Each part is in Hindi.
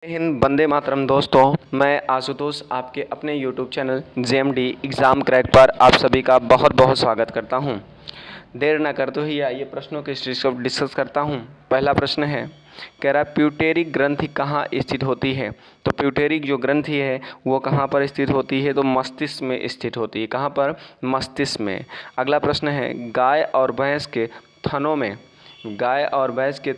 हिंद, वंदे मातरम। दोस्तों, मैं आशुतोष आपके अपने YouTube channel JMD exam crack पर आप सभी का बहुत बहुत स्वागत करता हूं। देर न करते हुए आइए प्रश्नों की सीरीज को डिस्कस करता हूं। पहला प्रश्न है, कह रहा प्यूटेरी ग्रंथि कहाँ स्थित होती है। तो प्यूटेरी जो ग्रंथि है वो कहाँ पर स्थित होती है, तो मस्तिष्क में स्थित होती है। कहाँ पर? मस्तिष्क में। अगला प्रश्न है, गाय और भैंस के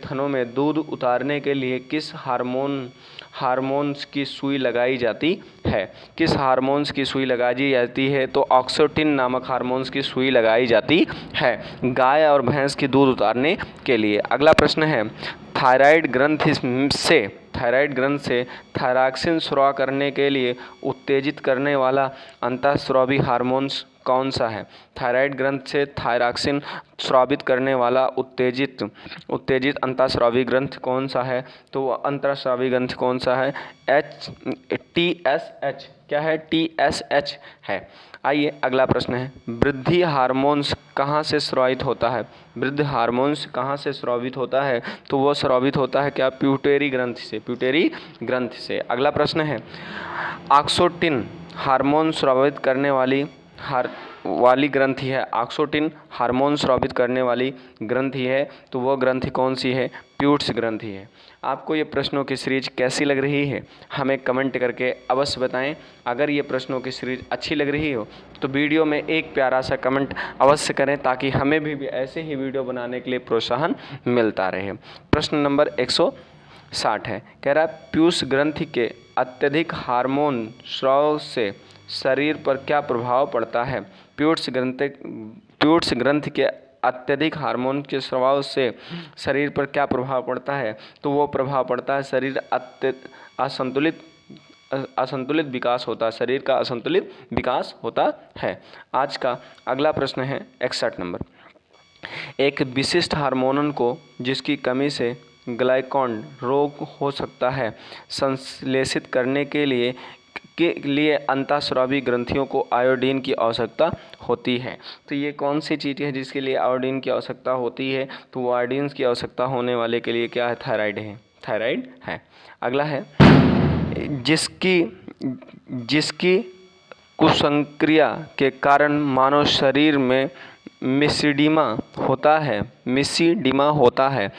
थनों में दूध उतारने के लिए किस हार्मोन्स की सुई लगाई जाती है। किस हार्मोन्स की सुई लगाई जाती है, तो ऑक्सीटोसिन नामक हार्मोन्स की सुई लगाई जाती है गाय और भैंस की दूध उतारने के लिए। अगला प्रश्न है, थायराइड ग्रंथ से थायरॉक्सिन स्राव करने के लिए उत्तेजित करने वाला अंतःस्रावी हार्मोन्स कौन सा है। थायराइड ग्रंथ से थायरॉक्सिन स्रावित करने वाला उत्तेजित अंतःस्रावी ग्रंथ कौन सा है, तो वह अंतःस्रावी ग्रंथ कौन सा है? TSH। क्या है? TSH है। आइए अगला प्रश्न है, वृद्धि हार्मोन्स कहाँ से स्रावित होता है। वृद्धि हार्मोन्स कहाँ से स्रावित होता है, तो वह स्रावित होता है क्या? प्यूटेरी ग्रंथ से। अगला प्रश्न है, ऑक्सीटोसिन हार्मोन स्रावित करने वाली ग्रंथि है। ऑक्सीटोसिन हार्मोन स्रावित करने वाली ग्रंथि है, तो वह ग्रंथि कौन सी है? प्यूट्स ग्रंथि है। आपको ये प्रश्नों की सीरीज कैसी लग रही है, हमें कमेंट करके अवश्य बताएं। अगर ये प्रश्नों की सीरीज अच्छी लग रही हो तो वीडियो में एक प्यारा सा कमेंट अवश्य करें, ताकि हमें भी ऐसे ही वीडियो बनाने के लिए प्रोत्साहन मिलता रहे। प्रश्न नंबर 160 है, कह रहा है पीयूष ग्रंथि के अत्यधिक हार्मोन स्राव से शरीर पर क्या प्रभाव पड़ता है। पीयूष ग्रंथि के अत्यधिक हार्मोन के स्राव से शरीर पर क्या प्रभाव पड़ता है, तो वो प्रभाव पड़ता है शरीर असंतुलित विकास होता है। शरीर का असंतुलित विकास होता है। आज का अगला प्रश्न है 61 नंबर, एक विशिष्ट हार्मोन को जिसकी कमी से ग्लाइकोन रोग हो सकता है संश्लेषित करने के लिए अंतःस्रावी ग्रंथियों को आयोडीन की आवश्यकता होती है। तो ये कौन सी चीज़ है जिसके लिए आयोडीन की आवश्यकता होती है, तो वो आयोडीन की आवश्यकता होने वाले के लिए क्या है? थायराइड है। अगला है, जिसकी कुसंक्रिया के कारण मानव शरीर में मिस्सीडिमा होता है।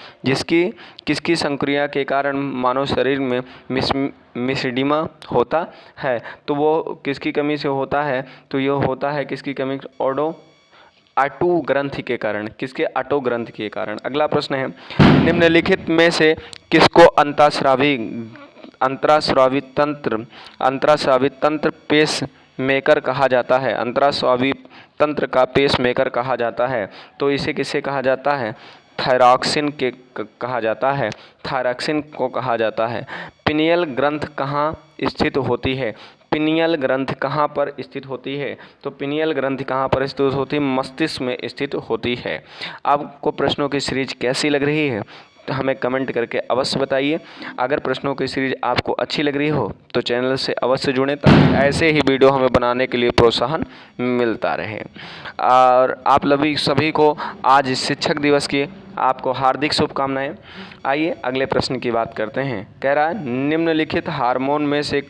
किसकी संक्रिया के कारण मानव शरीर में मिस्सीडिमा होता है, तो वो किसकी कमी से होता है, तो यह होता है किसकी कमी? आटू ग्रंथि के कारण। किसके? आटो ग्रंथि के कारण। अगला प्रश्न है, निम्नलिखित में से किसको अंतःस्रावी तंत्र पेस मेकर कहा जाता है। अंतःस्रावी तंत्र का पेस मेकर कहा जाता है, तो इसे किसे कहा जाता है? थायरॉक्सिन को कहा जाता है। पिनियल ग्रंथ कहाँ स्थित होती है। पिनियल ग्रंथ कहाँ पर स्थित होती है, तो पिनियल ग्रंथ कहाँ पर स्थित होती है? मस्तिष्क में स्थित होती है। आपको प्रश्नों की सीरीज कैसी लग रही है, तो हमें कमेंट करके अवश्य बताइए। अगर प्रश्नों की सीरीज आपको अच्छी लग रही हो तो चैनल से अवश्य जुड़ें, ताकि ऐसे ही वीडियो हमें बनाने के लिए प्रोत्साहन मिलता रहे। और आप सभी को आज शिक्षक दिवस की आपको हार्दिक शुभकामनाएं। आइए अगले प्रश्न की बात करते हैं। कह रहा है, निम्नलिखित हार्मोन में से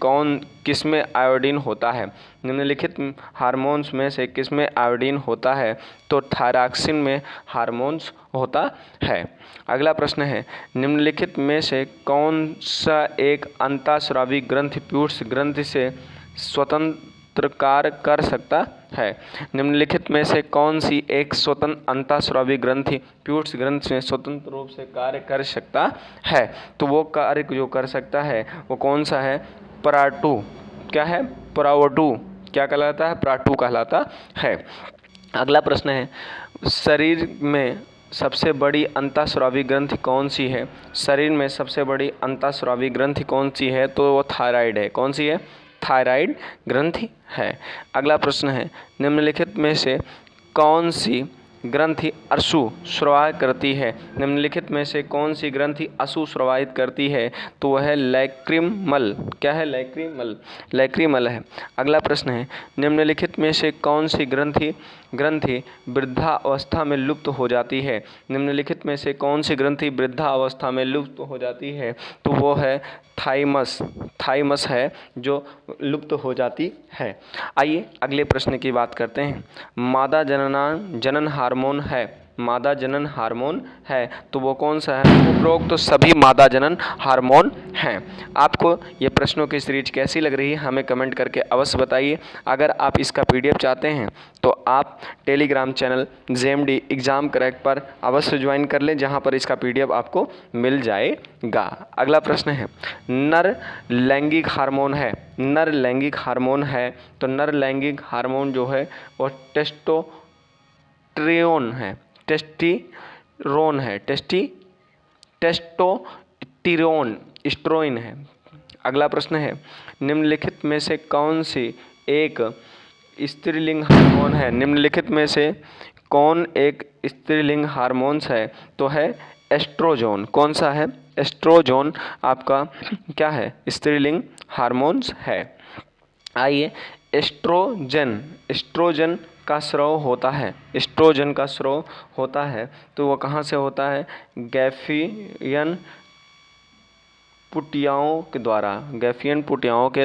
किसमें आयोडीन होता है। निम्नलिखित हार्मोन्स में से किसमें आयोडीन होता है, तो थायरॉक्सिन में हार्मोन्स होता है। अगला प्रश्न है, निम्नलिखित में से कौन सा एक अंतःस्रावी ग्रंथि पीयूष ग्रंथि से स्वतंत्र कार्य कर सकता है। निम्नलिखित में से कौन सी एक स्वतंत्र अंतःस्रावी ग्रंथि पीयूष ग्रंथि से स्वतंत्र रूप से कार्य कर सकता है, तो वो कार्य जो कर सकता है वो कौन सा है? पराटू। क्या है? परावटू। क्या कहलाता है? पराटू कहलाता है। अगला प्रश्न है, शरीर में सबसे बड़ी अंतःस्रावी ग्रंथि कौन सी है। शरीर में सबसे बड़ी अंतःस्रावी ग्रंथि कौन सी है, तो वो थायराइड है। कौन सी है? थायराइड ग्रंथि है। अगला प्रश्न है, निम्नलिखित में से कौन सी ग्रंथि अश्रु स्राव करती है। निम्नलिखित में से कौन सी ग्रंथि अश्रु स्रावित करती है, तो वह है लैक्रिमल। क्या है? लैक्रिमल है। अगला प्रश्न है, निम्नलिखित में से कौन सी ग्रंथि वृद्धावस्था में लुप्त हो जाती है। निम्नलिखित में से कौन सी ग्रंथि वृद्धावस्था में लुप्त हो जाती है, तो वो है थाइमस है जो लुप्त हो जाती है। आइए अगले प्रश्न की बात करते हैं। मादा जनन हार्मोन है, मादा जनन हार्मोन है तो वो कौन सा है? उपरोक्त तो सभी मादा जनन हार्मोन हैं। आपको ये प्रश्नों की सीरीज कैसी लग रही है हमें कमेंट करके अवश्य बताइए। अगर आप इसका PDF चाहते हैं तो आप Telegram channel JMD exam crack पर अवश्य ज्वाइन कर लें, जहां पर इसका PDF आपको मिल जाएगा। अगला प्रश्न है, नर लैंगिक हार्मोन है, नर लैंगिक हार्मोन है तो नर लैंगिक हार्मोन जो है वो टेस्टोस्टेरोन है, टेस्टोस्टेरोन एस्ट्रोइन है। अगला प्रश्न है, निम्नलिखित में से कौन सी एक स्त्रीलिंग हार्मोन है? निम्नलिखित में से कौन एक स्त्रीलिंग हार्मोन्स है? तो है एस्ट्रोजोन। कौन सा है? एस्ट्रोजोन आपका क्या है? स्त्रीलिंग हार्मोन्स है। आइए एस्ट्रोजन का स्राव होता है, एस्ट्रोजन का स्राव होता है तो वो कहाँ से होता है? गैफियन पुटियाओं के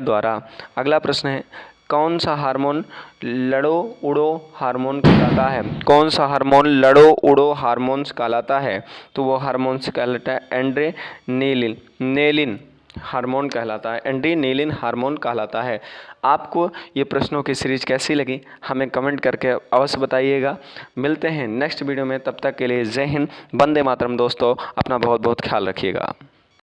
द्वारा। अगला प्रश्न है, कौन सा हार्मोन लड़ो उड़ो हार्मोन कहलाता है? कौन सा हार्मोन लड़ो उड़ो हार्मोन्स कहलाता है? तो वो हार्मोन्स कहलाता है एड्रेनेलिन हार्मोन कहलाता है, एड्रेनेलिन हार्मोन कहलाता है। आपको ये प्रश्नों की सीरीज कैसी लगी हमें कमेंट करके अवश्य बताइएगा। मिलते हैं नेक्स्ट वीडियो में, तब तक के लिए जय हिंद, वंदे मातरम। दोस्तों अपना बहुत बहुत ख्याल रखिएगा।